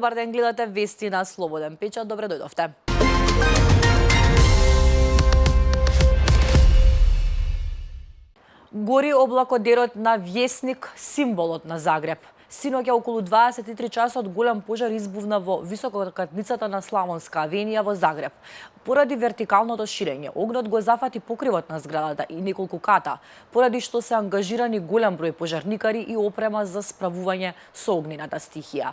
Добар ден, гледате вести на Слободен печат. Добре дојдовте. Гори облакодерот на Вјесник, символот на Загреб. Синоќа околу 23 часот голем пожар избувна во висококатницата на Славонска авенија во Загреб. Поради вертикалното ширење, огнот го зафати покривот на зградата и неколку ката, поради што се ангажирани голем број пожарникари и опрема за справување со огнената стихија.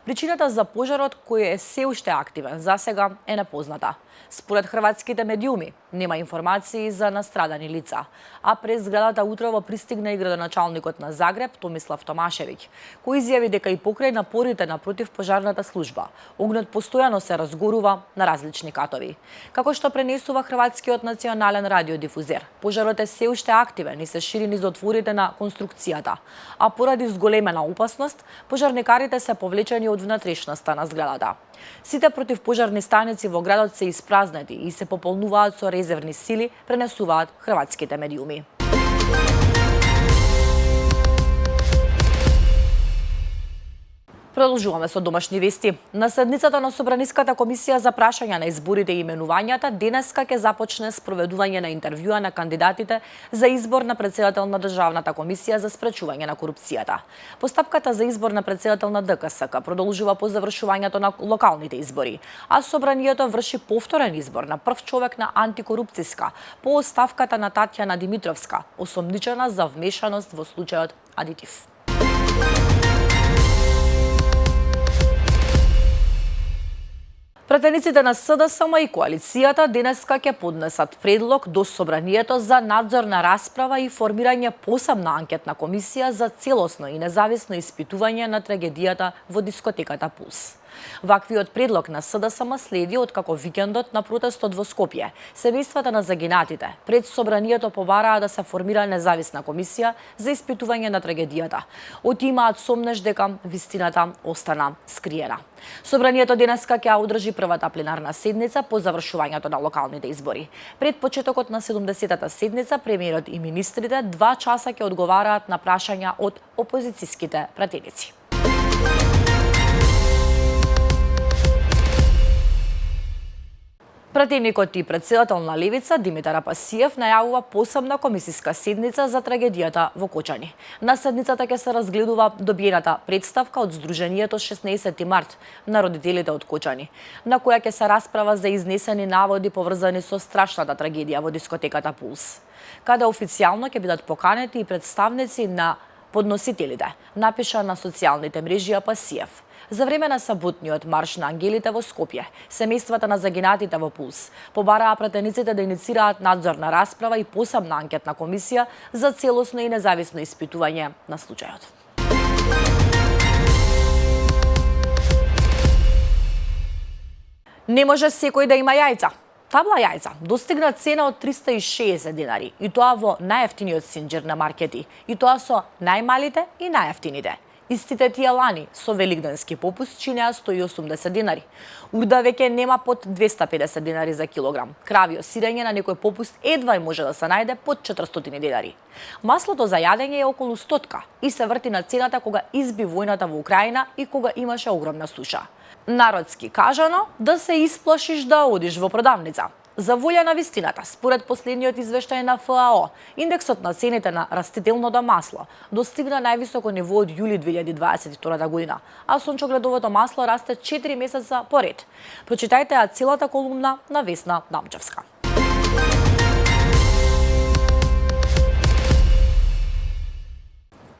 Причината за пожарот, кој е се уште активен, засега е непозната. Според хрватските медиуми, нема информации за настрадани лица, а през зградата утрово пристигна и градоначалникот на Загреб, Томислав Томашевиќ, кој изјави дека и покрај напорите на противпожарната служба, огнот постојано се разгорува на различни катови. Како што пренесува Хрватскиот национален радиодифузер, пожарот е се уште активен и се шири низ отворите на конструкцијата, а поради зголемена опасност, пожарникарите се повлечени од внатрешноста на зградата. Сите противпожарни станици во градот се испразнети и се пополнуваат со резервни сили, пренесуваат хрватските медиуми. Продолжуваме со домашни вести. На седницата на Собраниската комисија за прашања на изборите и именувањата денеска ќе започне спроведување на интервјуа на кандидатите за избор на претседател на Државната комисија за спречување на корупцијата. Постапката за избор на претседател на ДКСК продолжува по завршувањето на локалните избори, а Собранието врши повторен избор на прв човек на антикорупцијска по оставката на Татјана Димитровска, осомничена за вмешаност во случајот Адитив. Пратениците на СДСМ и коалицијата денеска ќе поднесат предлог до Собранието за надзорна расправа и формирање посебна анкетна комисија за целосно и независно испитување на трагедијата во дискотеката Пулс. Ваквиот предлог на СДСМ следи откако викендот на протестот во Скопје. Семејствата на загинатите пред Собранието побараа да се формира независна комисија за испитување на трагедијата. Оти имаат сомнеж дека вистината остана скриена. Собранието денеска ќе одржи првата пленарна седница по завршувањето на локалните избори. Пред почетокот на 70-та седница, премиерот и министрите 2 часа ќе одговараат на прашања од опозицијските пратеници. Пратеникот и претседател на Левица Димитар Апасиев најавува посебна комисиска седница за трагедијата во Кочани. На седницата ќе се разгледува добиената представка од Сдруженијето 16 март на родителите од Кочани, на која ќе се расправа за изнесени наводи поврзани со страшната трагедија во дискотеката Пулс, каде официјално ќе бидат поканети и представници на подносителите, напиша на социјалните мрежи Апасиев. За време на саботниот марш на ангелите во Скопје, семејствата на загинатите во Пулс побараа пратениците да иницираат надзорна расправа и посебна анкетна комисија за целосно и независно испитување на случајот. Не може секој да има јајца. Табла јајца достигна цена од 360 денари, и тоа во најефтиниот синџер на маркети, и тоа со најмалите и најефтините. Истите тие лани со великденски попуст чинеа 180 денари. Урда веќе нема под 250 денари за килограм. Кравио сирење на некој попуст едва може да се најде под 400 денари. Маслото за јадење е околу 100 и се врти на цената кога изби војната во Украина и кога имаше огромна суша. Народски кажано, да се исплашиш да одиш во продавница. За волја на вистината, според последниот извештај на ФАО, индексот на цените на растителното масло достигна највисоко ниво од јули 2022 година, а сончогледовото масло расте 4 месеца поред. Прочитајте ја целата колумна на Весна Дамчевска.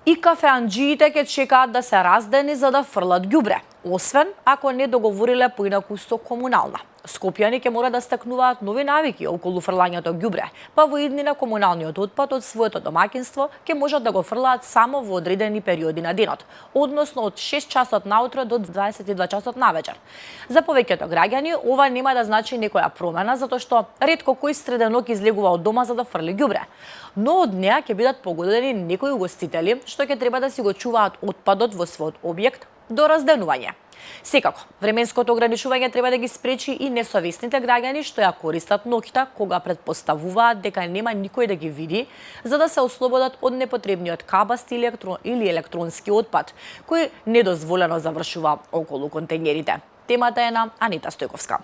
И кафеанџиите ќе чекаат да се раздени за да фрлат ѓубре, освен ако не договориле поинаку со комунална. Скопјани ќе мора да стекнуваат нови навики околу фрлањето ѓубре, па во иднина комуналниот отпад од своето домаќинство ќе можат да го фрлаат само во одредени периоди на денот, односно од 6 часот наутро до 22 часот навечер. За повеќето граѓани ова нема да значи некоја промена, затоа што ретко кој среден ног излегува од дома за да фрли ѓубре. Но од неа ќе бидат погодени некои угостители што ќе треба да си го чуваат отпадот во својот објект до разденување. Секако, временското ограничување треба да ги спречи и несовесните граѓани што ја користат ноќта кога претпоставуваат дека нема никој да ги види, за да се ослободат од непотребниот кабаст или електронски отпад, кој недозволено завршува околу контејнерите. Темата е на Анита Стојковска.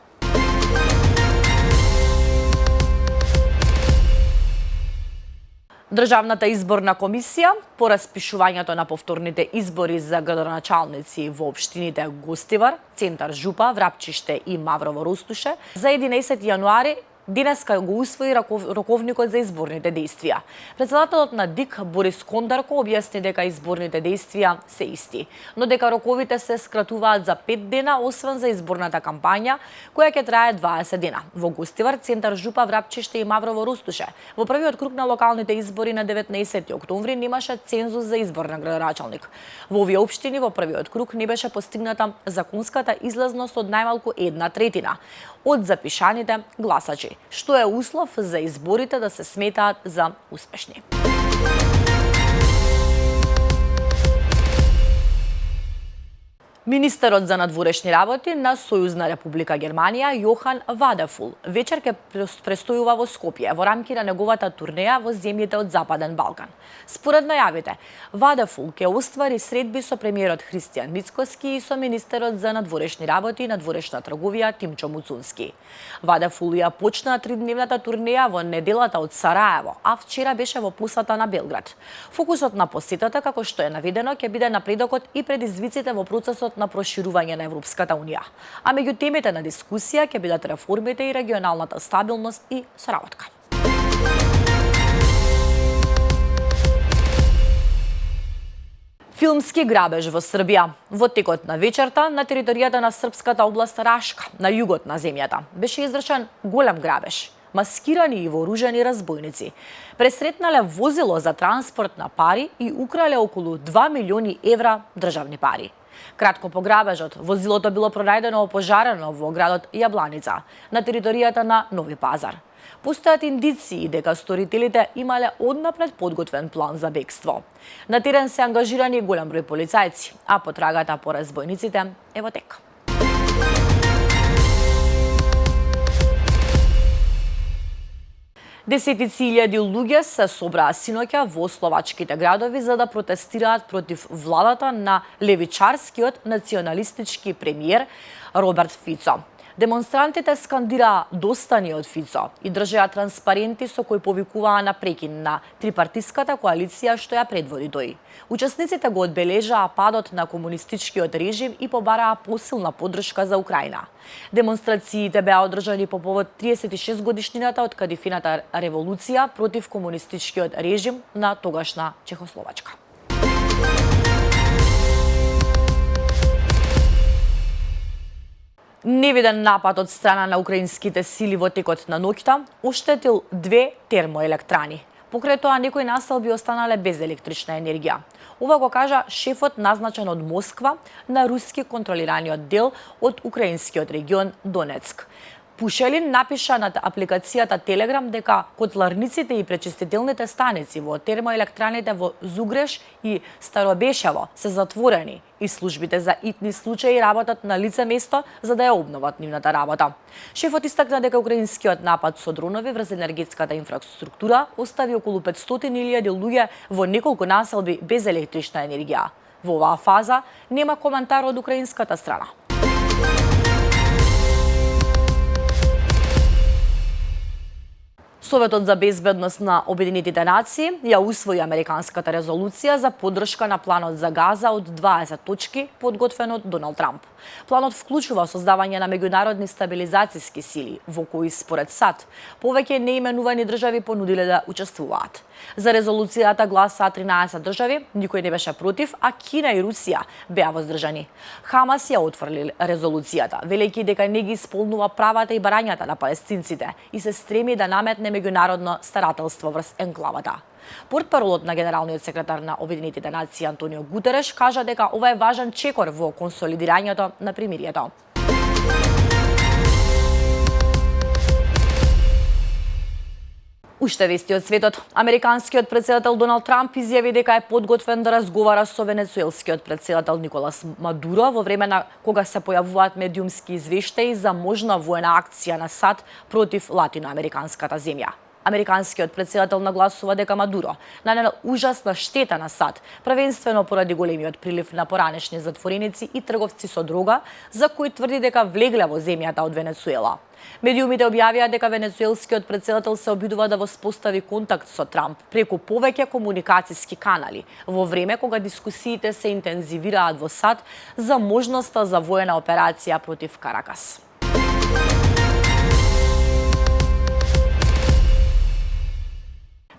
Државната изборна комисија по распишувањето на повторните избори за градоначалници во општините Гостивар, Центар Жупа, Врапчиште и Маврово Ростуше за 11 јануари денеска го усвои роковникот за изборните дејствија. Претседателот на ДИК Борис Кондарко објасни дека изборните дејствија се исти, но дека роковите се скратуваат за 5 дена, освен за изборната кампања, која ќе трае 20 дена. Во Гостивар, Центар Жупа, Врапчиште и Маврово Ростуше, во првиот круг на локалните избори на 19 октомври немаше цензус за избор на градоначалник. Во овие општини во првиот круг не беше постигната законската излазност од најмалку 1/3 од запишаните гласачи, што е услов за изборите да се сметаат за успешни. Министерот за надворешни работи на Сојузна република Германија Јохан Вадефул вечер ќе престојува во Скопје во рамки на неговата турнеја во земјите од Западен Балкан. Според најавите, Вадефул ќе оствари средби со премиерот Христијан Мицкоски и со министерот за надворешни работи и надворешна трговија Тимчо Муцунски. Вадефул ја почна 3-дневната турнеја во неделата од Сараево, а вчера беше во посета на Белград. Фокусот на посетата, како што е наведено, ќе биде напредокот и предизвиците во процесот на проширување на Европската Унија. А меѓу темите на дискусија ќе бидат реформите и регионалната стабилност и соработка. Филмски грабеж во Србија. Во текот на вечерта на територијата на српската област Рашка, на југот на земјата, беше извршен голем грабеж. Маскирани и вооружени разбойници пресретнале возило за транспорт на пари и украле околу 2 милиони евра државни пари. Кратко по грабежот, возилото било пронајдено опожарено во градот Јабланица, на територијата на Нови Пазар. Постојат индиции дека сторителите имале однапред подготвен план за бегство. На терен се ангажирани голем број полицајци, а потрагата по разбойниците е во тек. Десетици илјади луѓе се собраа синоќа во словачките градови за да протестираат против владата на левичарскиот националистички премиер Роберт Фицо. Демонстрантите скандираа "Доста ни од Фицо" и држеа транспаренти со кои повикуваа на прекин на трипартиската коалиција што ја предводи тој. Учесниците го одбележаа падот на комунистичкиот режим и побараа посилна поддршка за Украина. Демонстрациите беа одржани по повод 36 годишнината од Кадифината револуција против комунистичкиот режим на тогашна Чехословачка. Невиден напад од страна на украинските сили во текот на ноќта оштетил 2 термоелектрани. Покрај тоа некои населби останале без електрична енергија. Ова го кажа шефот назначен од Москва на руски контролираниот дел од украинскиот регион Донецк. Пушелин напиша на апликацијата Телеграм дека котларниците и пречистителните станици во термоелектраните во Зугреш и Старобешево се затворени и службите за итни случаи работат на лице место за да ја обноват нивната работа. Шефот истакна дека украинскиот напад со дронови врз енергетската инфраструктура остави околу 500.000 луѓе во неколку населби без електрична енергија. Во оваа фаза нема коментар од украинската страна. Советот за безбедност на Обединетите нации ја усвои американската резолуција за поддршка на планот за Газа од 20 точки подготвен од Доналд Трамп. Планот вклучува создавање на меѓународни стабилизацијски сили, во кои според САД повеќе неименувани држави понудиле да учествуваат. За резолуцијата гласаа 13 држави, никој не беше против, а Кина и Русија беа воздржани. Хамас ја отфрли резолуцијата, велејќи дека не ги исполнува правата и барањата на палестинците и се стреми да наметне меѓународно старателство врз енклавата. Портпаролот на генералниот секретар на Обединетите нации Антонио Гутереш кажа дека ова е важен чекор во консолидирањето на примирието. Уште вести од светот. Американскиот претседател Доналд Трамп изјави дека е подготвен да разговара со венецуелскиот претседател Николас Мадуро во време на кога се појавуваат медиумски извештаи за можна воена акција на САД против латиноамериканската земја. Американскиот претседател нагласува дека Мадуро нанел ужасна штета на САД, првенствено поради големиот прилив на поранешни затвореници и трговци со дрога, за кои тврди дека влегле во земјата од Венецуела. Медиумите објавија дека венецуелскиот претседател се обидува да воспостави контакт со Трамп преку повеќе комуникациски канали, во време кога дискусиите се интензивираат во САД за можноста за воена операција против Каракас.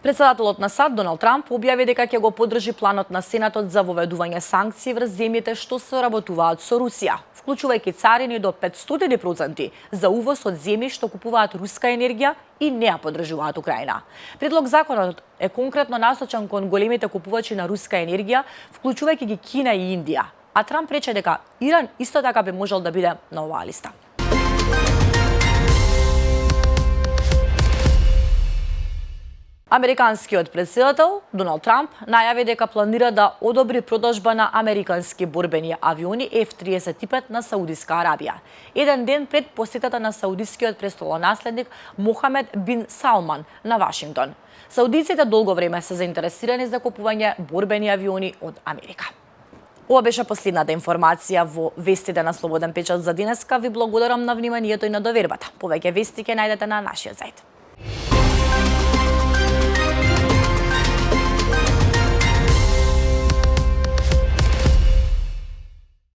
Претседателот на САД Доналд Трамп објави дека ќе го поддржи планот на Сенатот за воведување санкции врз земјите што соработуваат со Русија, вклучувајќи царини до 500% за увоз од земји што купуваат руска енергија и не ја поддржуваат Украина. Предлог законот е конкретно насочен кон големите купувачи на руска енергија, вклучувајќи ги Кина и Индија, а Трамп рече дека Иран исто така би можел да биде на оваа листа. Американскиот претседател Доналд Трамп најави дека планира да одобри продажба на американски борбени авиони F-35 на Саудиска Арабија, еден ден пред посетата на саудискиот престолонаследник Мохамед бин Салман на Вашингтон. Саудиците долго време се заинтересирани за купување борбени авиони од Америка. Ова беше последната информација во вестите на Слободен печат за денеска. Ви благодарам на вниманието и на довербата. Повеќе вести ќе најдете на нашиот сајт.